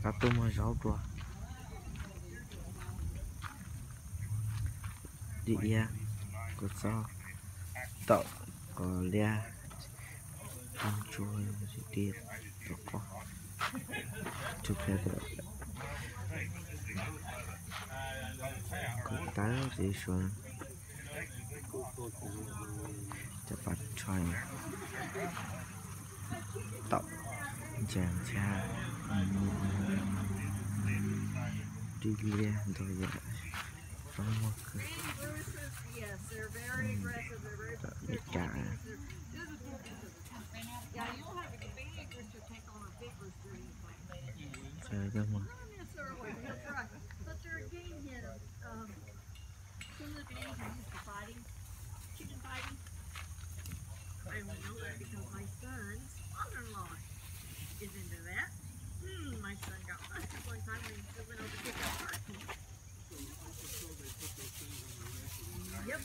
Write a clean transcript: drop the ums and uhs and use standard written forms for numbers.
Cá tôm hơi rau đùa địa có sao tậu có lia ăn chui gì đi tậu có chụp ra được có tá gì xuống chụp bắt choi tậu chàng cha đi lia rồi vậy không mua cơ bị cả chơi cơ mà I only know that because my son's father-in-law is into that. My son got busted one time when he went over to pick up turkey. Yep.